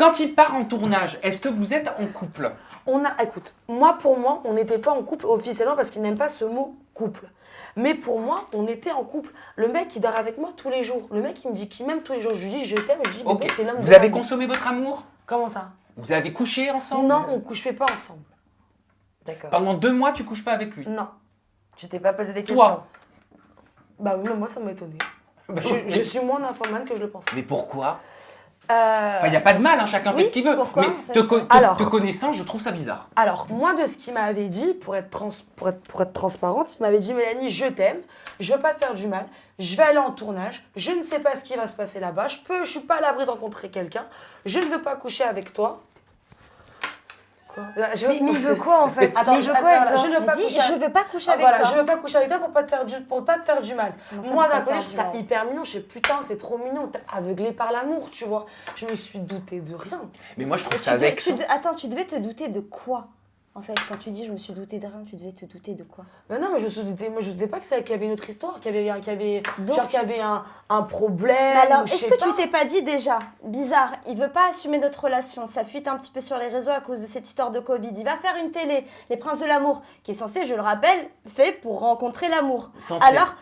Quand il part en tournage, est-ce que vous êtes en couple? Écoute, pour moi, on n'était pas en couple officiellement parce qu'il n'aime pas ce mot couple. Mais pour moi, on était en couple. Le mec, il dort avec moi tous les jours. Le mec, il me dit qu'il m'aime tous les jours. Je lui dis, je t'aime. Je lui dis, bébé, t'es l'homme de Vous ma avez vie. consommé votre amour? Comment ça? Vous avez couché ensemble? Non, on ne couchait pas ensemble. D'accord. Pendant 2 mois, tu couches pas avec lui? Non. Tu t'es pas posé des Toi. questions? Bah oui, mais moi, ça m'a étonné. Bah, Je suis moins nymphomane que je le pensais. Mais pourquoi? Enfin, il n'y a pas de mal, hein, chacun fait ce qu'il veut. pourquoi, mais en fait te connaissant, je trouve ça bizarre. Alors, moi, de ce qu'il m'avait dit, pour être transparente, il m'avait dit, Mélanie, je t'aime, je veux pas te faire du mal, je vais aller en tournage, je ne sais pas ce qui va se passer là-bas, je suis pas à l'abri de rencontrer quelqu'un, je ne veux pas coucher avec toi. Quoi? Mais il veut quoi en fait? Attends, il veut quoi avec toi? je ne veux pas Dis, coucher je veux pas coucher avec voilà, toi. je veux pas coucher avec toi pour pas te faire du mal. Non, ça Moi, me d'un fait côté, faire je trouve du ça mal. hyper mignon. Je sais, putain, c'est trop mignon. T'es aveuglé par l'amour, tu vois. Je me suis doutée de rien. Mais moi, je trouve Et ça vexant. Attends, tu devais te douter de quoi? En fait, quand tu dis je me suis doutée de rien, tu devais te douter de quoi? Mais non, mais je me doutais pas qu'il y avait une autre histoire, qu'il y avait Donc- genre qu'il y avait un problème. Mais alors, ou je est-ce sais que pas. tu t'es pas dit déjà, bizarre, il veut pas assumer notre relation, ça fuite un petit peu sur les réseaux à cause de cette histoire de Covid, il va faire une télé, Les Princes de l'amour, qui est censé, je le rappelle, fait pour rencontrer l'amour. Alors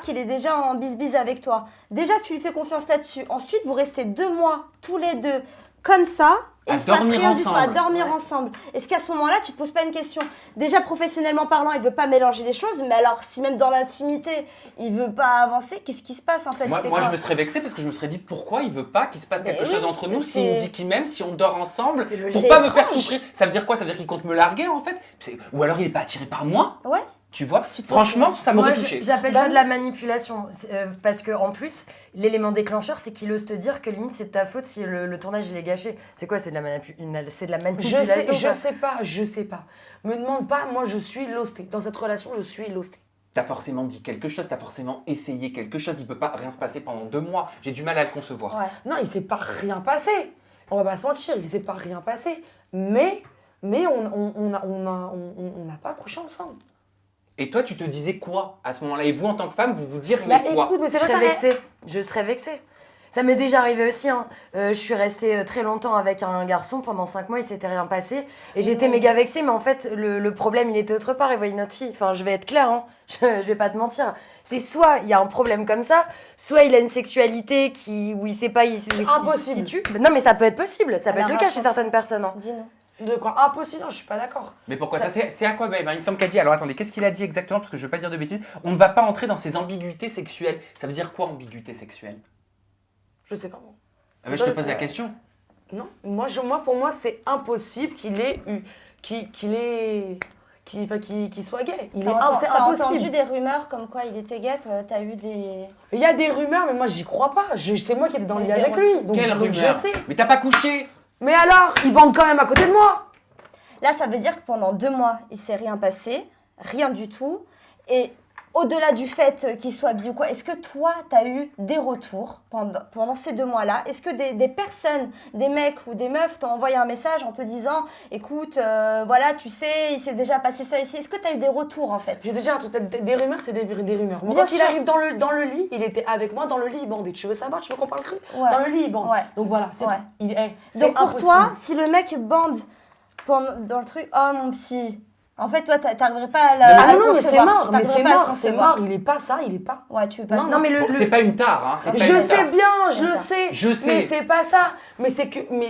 qu'il est déjà en bisbise avec toi. Déjà, tu lui fais confiance là-dessus. Ensuite, vous restez 2 mois, tous les deux, comme ça, et À il se passe dormir rien du tout, à ensemble. dormir ensemble. Est-ce qu'à ce moment-là, tu te poses pas une question? Déjà, professionnellement parlant, il veut pas mélanger les choses, mais alors, si même dans l'intimité, il veut pas avancer, qu'est-ce qui se passe en fait? Moi, C'était moi, quoi? je me serais vexée parce que je me serais dit pourquoi il veut pas qu'il se passe Mais quelque oui, chose entre nous c'est- s'il me dit qu'il m'aime, si on dort ensemble, C'est pour logique. pas C'est me faire étrange. souffrir. Ça veut dire quoi? Ça veut dire qu'il compte me larguer en fait? Ou alors il est pas attiré par moi? Ouais. Tu vois? Franchement, ça m'aurait Moi, touché. j'appelle ça de la manipulation. Parce que en plus, l'élément déclencheur, c'est qu'il ose te dire que limite c'est de ta faute si le tournage il est gâché. C'est quoi? C'est de la manipulation. Je sais pas. Me demande pas, moi je suis lostée. Dans cette relation, je suis lostée. T'as forcément dit quelque chose, t'as forcément essayé quelque chose. Il peut pas rien se passer pendant 2 mois. J'ai du mal à le concevoir. Ouais. Non, il s'est pas rien passé. On va pas se mentir, il s'est pas rien passé. Mais on n'a pas couché ensemble. Et toi, tu te disais quoi à ce moment-là? Et vous, en tant que femme, vous vous diriez Bah quoi? écoute, mais Je c'est pas serais ça. vexée. Je serais vexée. Ça m'est déjà arrivé aussi. Hein. Je suis restée très longtemps avec un garçon. Pendant 5 mois, il s'était rien passé. Et j'étais méga vexée. Mais en fait, le problème, il était autre part. Il voyait notre fille. Enfin, je vais être claire. Hein. Je vais pas te mentir. C'est soit il y a un problème comme ça, soit il a une sexualité où il sait pas... C'est impossible. Non, mais ça peut être possible. Ça peut Alors, être le cas chez raconte. certaines personnes. Hein. Dis-nous. De quoi? Impossible, non, je suis pas d'accord. Mais pourquoi ça, c'est à quoi? Ben, il me semble qu'il a dit. Alors attendez, qu'est-ce qu'il a dit exactement? Parce que je veux pas dire de bêtises. On ne va pas entrer dans ces ambiguïtés sexuelles. Ça veut dire quoi, ambiguïté sexuelle? Je sais pas moi. Ah ben, je te pose la question. Non, pour moi, c'est impossible qu'il ait eu, qu'il soit gay. C'est T'as entendu impossible. des rumeurs comme quoi il était gay, t'as eu des... Il y a des rumeurs, mais moi, j'y crois pas. C'est moi qui étais dans le lit Des avec lui. Donc, Quelle donc rumeur? je sais. Mais t'as pas couché? Mais alors, il bande quand même à côté de moi. Là, ça veut dire que pendant 2 mois, il s'est rien passé, rien du tout. Et au-delà du fait qu'il soit bi ou quoi, est-ce que toi, t'as eu des retours pendant ces 2 mois-là? Est-ce que des personnes, des mecs ou des meufs t'ont envoyé un message en te disant « Écoute, voilà, tu sais, il s'est déjà passé ça ici ». Est-ce que t'as eu des retours, en fait? J'ai déjà un truc, des rumeurs, c'est des rumeurs. Moi, Bien quand il sûr. arrive dans le lit, il était avec moi dans le lit, il bandait. Tu veux savoir? Tu veux qu'on parle cru? Ouais. Dans le lit, il bande. Ouais. Donc voilà, c'est Ouais. tout. C'est Donc pour impossible. toi, si le mec bande dans le truc « Oh, mon psy », en fait, toi, t'arriverais pas à Ah à le non, mais c'est concevoir. mort, mais T'arriverais c'est pas à le mort, c'est concevoir. mort. Il est pas ça, il est pas. Ouais, tu veux pas... Non, mais Bon, c'est pas une tare, hein. c'est pas Je une sais tare. bien, je le D'accord. sais. Je sais. Mais c'est pas ça. Mais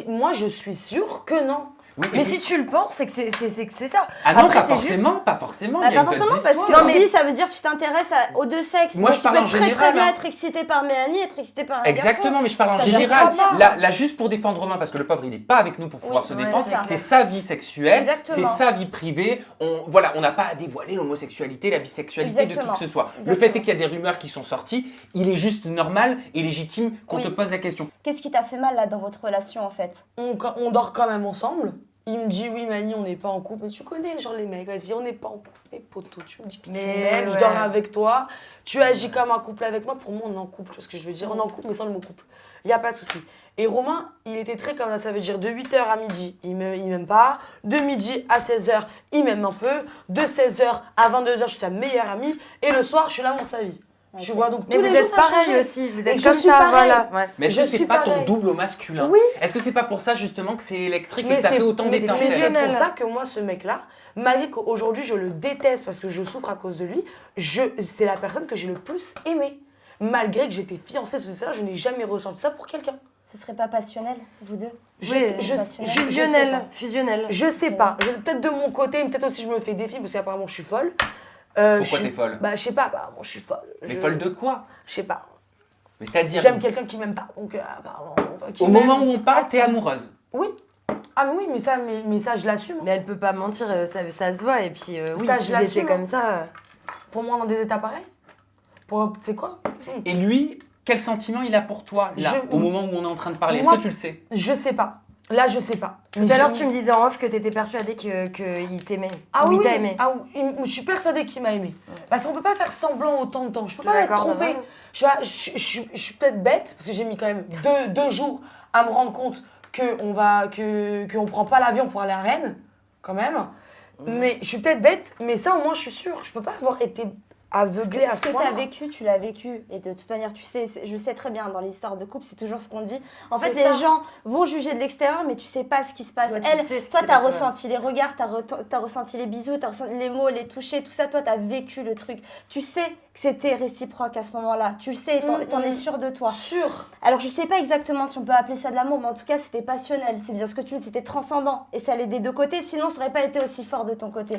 moi, je suis sûre que non. Oui, et Mais puis- si tu le penses, c'est que c'est ça. Ah non, Après, pas c'est forcément, pas forcément. Bah, il y a pas une forcément, petite parce que histoire. bi, ça veut dire que tu t'intéresses aux deux sexes. Moi, Donc, je tu parle peux en être très général, bien hein. être excité par Mélanie, être excité par un garçon. Exactement, mais je parle en Ça veut général. dire pas. Là, juste pour défendre Romain, parce que le pauvre, il n'est pas avec nous pour pouvoir Oui, se ouais, défendre. c'est ça. C'est sa vie sexuelle, Exactement. c'est sa vie privée. On n'a pas à dévoiler l'homosexualité, la bisexualité de qui Exactement. que ce soit. Le Exactement. fait est qu'il y a des rumeurs qui sont sorties. Il est juste normal et légitime qu'on Oui. te pose la question. Qu'est-ce qui t'a fait mal là dans votre relation en fait? On dort quand même ensemble. Il me dit oui Mani, on n'est pas en couple. Mais tu connais genre les mecs, vas-y, on n'est pas en couple. Mais poteau, tu me dis que tu Mais m'aimes, je ouais. dors avec toi. Tu agis comme un couple avec moi. Pour moi, on est en couple, tu vois ce que je veux dire? On est en couple, mais sans le mot couple. Il n'y a pas de souci. Et Romain, il était très comme ça veut dire de 8h à midi, il m'aime pas. De midi à 16h, il m'aime un peu. De 16h à 22h, je suis sa meilleure amie. Et le soir, je suis l'amour de sa vie. Tu vois, donc Mais tous vous les jours, êtes ça a pareil changé. aussi, vous Et êtes je comme suis ça, pareil. voilà. Ouais. Mais est-ce Je que c'est suis pas ton pareil. double au masculin? Oui. Est-ce que c'est pas pour ça justement que c'est électrique et Mais que ça c'est fait autant mais d'étincelles? c'est fusionnel. pour ça que moi, ce mec-là, malgré qu'aujourd'hui je le déteste parce que je souffre à cause de lui, c'est la personne que j'ai le plus aimée. Malgré que j'étais fiancée, tout ça, je n'ai jamais ressenti ça pour quelqu'un. Ce serait pas passionnel, vous deux? Je Oui, sais- je- passionnel. je sais Fusionnel, pas. fusionnel. Je sais pas. Peut-être de mon côté, mais peut-être aussi je me fais des films parce qu'apparemment je suis folle. Pourquoi t'es folle? Bah, je sais pas, bah, moi je suis folle. Mais folle de quoi? Je sais pas. Mais c'est-à-dire, J'aime quelqu'un qui m'aime pas. Donc, apparemment, qui au m'aime. moment où on parle, t'es amoureuse. Oui. Ah, mais oui, mais ça, je l'assume. Mais elle peut pas mentir, ça se voit. Et puis, oui, Ça, je si l'assume, c'était hein. comme ça. Pour moi, dans des états pareils. C'est quoi Et lui, quel sentiment il a pour toi, là, Je- au moment où on est en train de parler? Est-ce Moi- que tu le sais? Je sais pas. Là, je sais pas. Tout à l'heure, tu me disais en off que t'étais persuadée qu'il t'aimait. Ah ou oui, il t'a aimé. ah oui, je suis persuadée qu'il m'a aimé. Parce qu'on peut pas faire semblant autant de temps. Je peux Je suis pas être d'accord, trompée. ouais. Je suis peut-être bête, parce que j'ai mis quand même deux jours à me rendre compte qu'on prend pas l'avion pour aller à Rennes, quand même. Mais je suis peut-être bête, mais ça au moins je suis sûre. Je peux pas avoir été aveuglée à Ce ce que tu point. as vécu, tu l'as vécu. Et de toute manière, tu sais, je sais très bien, dans l'histoire de couple, c'est toujours ce qu'on dit. En fait, C'est les ça. gens vont juger de l'extérieur, mais tu sais pas ce qui se passe. Toi, tu Elle, sais ce qui toi, s'est tu as passé, ressenti les regards, tu as ressenti les bisous, tu as ressenti les mots, les touchés, tout ça. Toi, tu as vécu le truc. Tu sais que c'était réciproque à ce moment-là. Tu le sais, t'en es sûr de toi. Sûre. Alors, je sais pas exactement si on peut appeler ça de l'amour, mais en tout cas, c'était passionnel. C'est bien ce que tu dis, c'était transcendant. Et ça allait des deux côtés, sinon, ça aurait pas été aussi fort de ton côté.